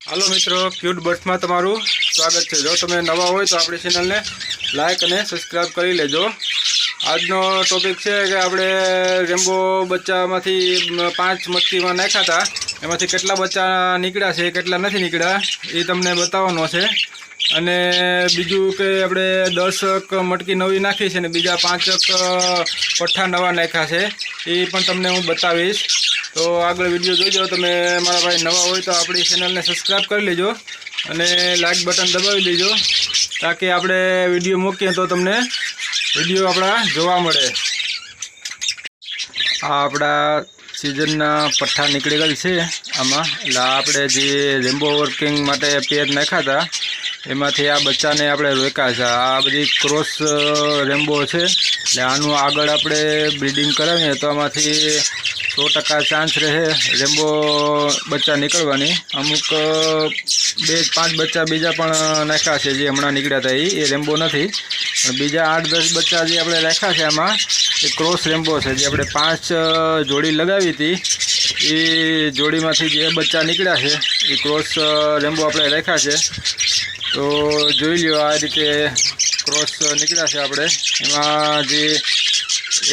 Hello मित्रों, cute birds में तमारू स्वागत है। जो तमे नवा हो तो अपनी चेनल ने लाइक और सब्सक्राइब कर लेजो। आजनो टॉपिक है कि आपणे रेम्बो बच्चा में 5 मटकी में नाख्या था, एमां केटला बच्चा निकळ्या छे केटला नहीं निकळ्या ए तमने बताववानो छे। अने बीजू के आपणे 10 मटकी नवी नाखी छे ने बीजा 5 पट्ठा नवा नाख्या छे ए पण तमने हूँ बतावीश। तो आगे विडियो जोजो। तमे मारा भाई नवा हो तो अपनी चेनल ने सब्सक्राइब कर लीजो अने लाइक बटन दबावी दीजो ताकि आपणे विडियो मूकीए तो तमने विडियो अपना जोवा मळे। आपड़ा सीजनना पट्ठा निकली गल छे आमां એટલે આપણે જે રેમ્બો વર્કિંગ માટે પેર નાખ્યા હતા એમાંથી આ બચ્ચાને આપણે રોક્યા છે। આ બધી ક્રોસ રેમ્બો છે એટલે આનું આગળ આપણે બ્રીડિંગ કરાવીએ તો આમાંથી 100% ચાન્સ રહે રેમ્બો બચ્ચા નીકળવાની। અમુક 2-5 બચ્ચા બીજા પણ નાખ્યા છે જે હમણાં નીકળ્યા હતા એ રેમ્બો નથી, પણ બીજા 8-10 બચ્ચા જે આપણે રાખ્યા છે આમાં એ ક્રોસ રેમ્બો છે। જે આપણે 5 જોડી લગાવી હતી એ જોડીમાંથી જે બચ્ચા નીકળ્યા છે એ ક્રોસ રેમ્બો આપણે રાખ્યા છે। તો જોઈ લ્યો આ રીતે ક્રોસ નીકળ્યા છે આપણે। એમાં જે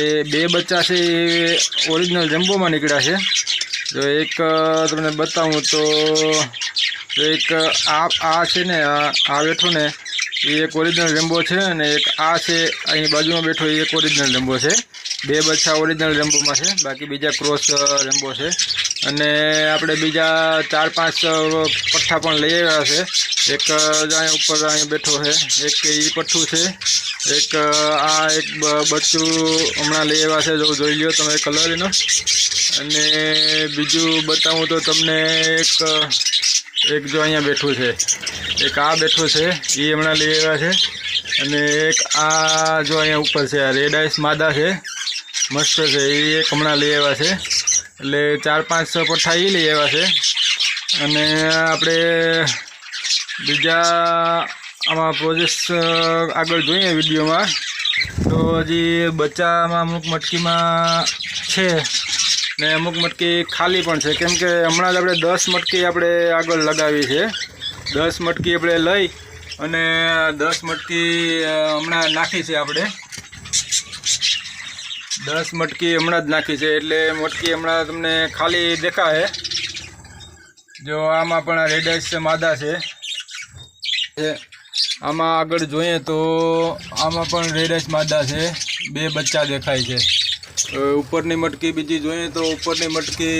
એ 2 બચ્ચા છે એ ઓરિजिनल રેમ્બો में निकळ्या है। जो एक तमने बताऊँ तो एक आ छे ने आ बैठो ने एक ओरिजिनल रेम्बो है ने एक आ छे अहीं बाजू में बैठो एक ओरिजिनल रेम्बो है। 2 बच्चा ओरिजिनल रेम्बो में है, बाकी बीजा क्रोस रेम्बो है। अने आपणे बीजा 4-5 पट्ठा पण लई आव्या छे। एक अहीं ऊपर अहीं बैठो है, एक ई पट्ठू है, एक आ एक बच्चू हमणां लई आव्या छे। जो जोई ल्यो तमे कलर एनो। अने बीजू बताऊँ तो तमने एक जो अहीं बैठू है, एक आ बैठो है ये हमणां लई आव्या छे। अने एक आ जो अहीं ऊपर है रेड आइस मादा है, मस्त है, ये एक हमणां लई आव्या छे। એટલે 4-5 પઠ્ઠા એ લઈ આવ્યા છે। અને આપણે બીજા આમાં પ્રોજેક્ટ આગળ જોઈએ વિડીયોમાં તો હજી બચ્ચામાં અમુક મટકીમાં છે ને અમુક મટકી ખાલી પણ છે, કેમ કે હમણાં જ આપણે 10 મટકી આપણે આગળ લગાવી છે। 10 મટકી આપણે લઈ અને 10 મટકી હમણાં નાખી છે આપણે। 10 मटकी हमणां ज नाखी है एटले मटकी हमणां तमने खाली देखाय। जो आमां पण रेड आइस मादा है, आमां आगळ जोईए तो आमां पण रेड आइस मादा है, 2 बच्चा देखाय है। उपरनी मटकी बीजी जोईए तो उपरनी मटकी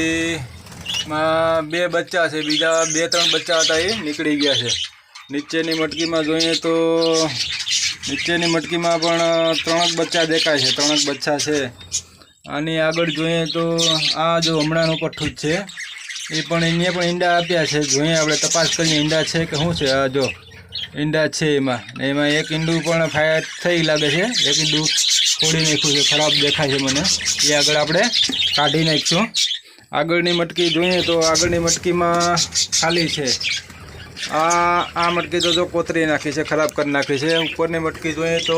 में 2 बच्चा है, बीजा 2-3 बच्चा हता ए निकળી गया है। नीचेनी मटकी में जोईए तो नीचेनी मटकी में पण 3 बच्चा देखाय है, 3 बच्चा है। आनी आगळ जोईए तो आ जो हमणांनुं पट्ठू छे ए पण एने पण ईंडा आप्या छे। जोईए आपणे तपास करीए ईंडा छे के शुं छे। आ जो ईंडा छे एमां एक ईंडुं पण फायर थई लागे छे, एक ईंडुं फोड़ी नाख्युं छे, खराब देखाय छे मने। ए आगळ आपणे काढी नाखीशुं। आगळनी मटकी जोईए तो आगळनी मटकी में खाली छे। आ मटकी तो जो कोतरी नाखी है, खराब कर नाखी है। ऊपरनी मटकी जोईए तो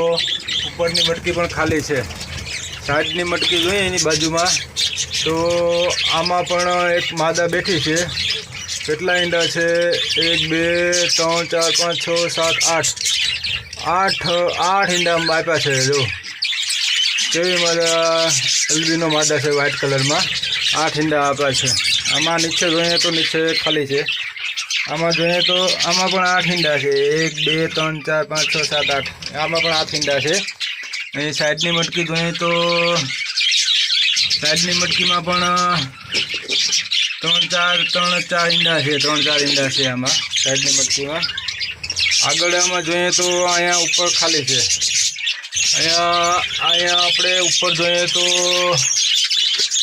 ऊपरनी मटकी पण खाली है। साइडनी मटकी जोईए एनी बाजू में तो आमां पण एक मादा बैठी है। केटला ईंडा है? 1, 2, 3, 4, 5, 6, 7, 8 ईंडा आप्या है। जो केवी मादा अल्बिनो मादा है व्हाइट कलर में, 8 ईंडा आप्या है। आमां नीचे जोईए तो नीचे खाली है। आमां जोईए तो आमां पण 8 ईंडा है। 1, 2, 3, 4, 5, 6, 7, 8 आमां पण 8 ईंडा है। अहीं साइडनी मटकी जोईए तो साइडनी मटकी में पण 3-4 ईंडा है, 3-4 ईंडा है आमां साइडनी मटकी में। आगळ आमां जोईए तो अहींया ऊपर खाली है। अहींया आपणे ऊपर जोईए तो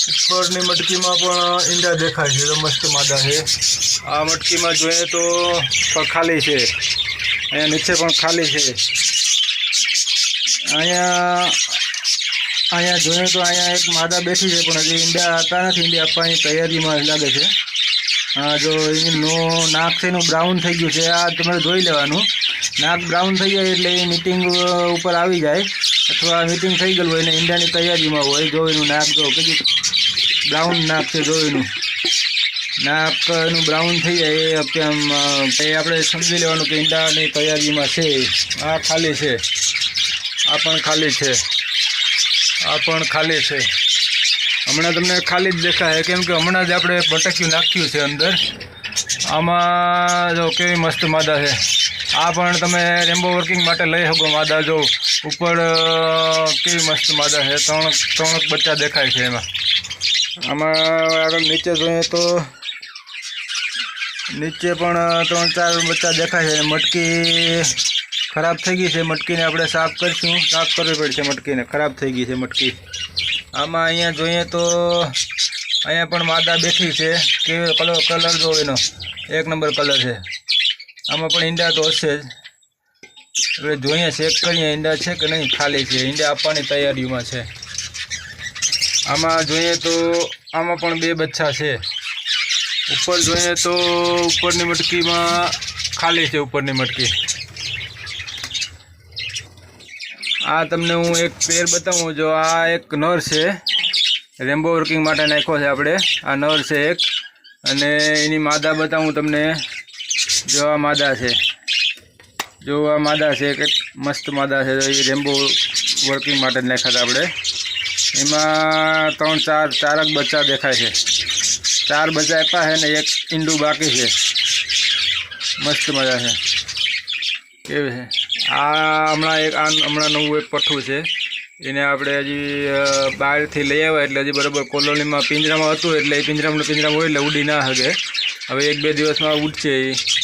उपरनी मटकी में पण ईंडा देखाय छे, तो मस्त मादा है। आ मटकी में जोईए तो खाली है, अहींया नीचे पण खाली है। अहींया जोईए तो अहींया एक मादा बैठी है, पण हजी ईंडा आता नथी, ईंडा आपवानी तैयारी में लागे छे। जो एनुं नाक छे एनुं ब्राउन थई गयुं छे, आ तमारे जोई लेवानुं। नाक ब्राउन थई जाय एटले मीटिंग उपर आवी जाय अथवा मीटिंग थई गयुं होय ने ईंडानी तैयारी में होय। जो एनुं नाक जो केटલું ब्राउन नाक छे, जो एनुं નાક એનું બ્રાઉન થઈ જાય એ આપણે સમજી લેવાનું કે ઈંડાની તૈયારીમાં છે. આ ખાલી છે, આ પણ ખાલી છે, આ પણ ખાલી છે. હમણાં તમને ખાલી જ દેખાય કેમ કે હમણાં જ આપણે બટક્યું નાખ્યું છે અંદર. આમાં જો કેવી મસ્ત માદા છે. આ પણ તમે રેમ્બો વર્કિંગ માટે લઈ શકો માદા. જો ઉપર કેવી મસ્ત માદા છે. ત્રણ બચ્ચા દેખાય છે એમાં. આમાં આગળ નીચે જોઈએ તો નીચે પણ 3-4 બચ્ચા દેખાય છે. મટકી ખરાબ થઈ ગઈ છે. મટકીને આપણે સાફ કરીશું. સાફ કરવી પડશે મટકીને, ખરાબ થઈ ગઈ છે મટકી. આમાં અહીંયા જોઈએ તો અહીંયા પણ માદા બેઠી છે. કેવો કલર જો એનો 1 નંબર કલર છે. આમાં પણ ઈંડા તો હશે જ. હવે જોઈએ, ચેક કરીએ ઈંડા છે કે નહીં. ખાલી છે, ઈંડા આપવાની તૈયારીમાં છે. આમાં જોઈએ તો આમાં પણ 2 બચ્ચા છે. ઉપર જોઈએ તો ઉપરની મટકીમાં ખાલી છે. ઉપરની મટકી. આ તમને હું એક પેર બતાવું. જો આ એક નર છે, રેમ્બો વર્કિંગ માટે નાખ્યો છે આપણે. આ નર છે એક. અને એની માદા બતાવું તમને. જો આ માદા છે, જો આ માદા છે, કે મસ્ત માદા છે. એ રેમ્બો વર્કિંગ માટે નાખ્યા હતા આપણે. એમાં 3-4 બચ્ચા દેખાય છે. 4 બચ્ચા આપ્યા છે ને એક ઈંડું બાકી છે. મસ્ત મજા છે. કેવી છે આ? હમણાં નવું એક પઠ્ઠું છે. એને આપણે હજી બહારથી લઈ આવ્યા એટલે હજી બરાબર કોલોનીમાં પિંજરામાં હતું એટલે એ પિંજરામાં હોય એટલે ઉડી ના શકે. હવે 1-2 દિવસમાં ઉડશે.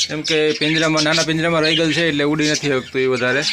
કેમ કે નાના પિંજરામાં રહી ગયેલ છે એટલે ઉડી નથી શકતું એ વધારે.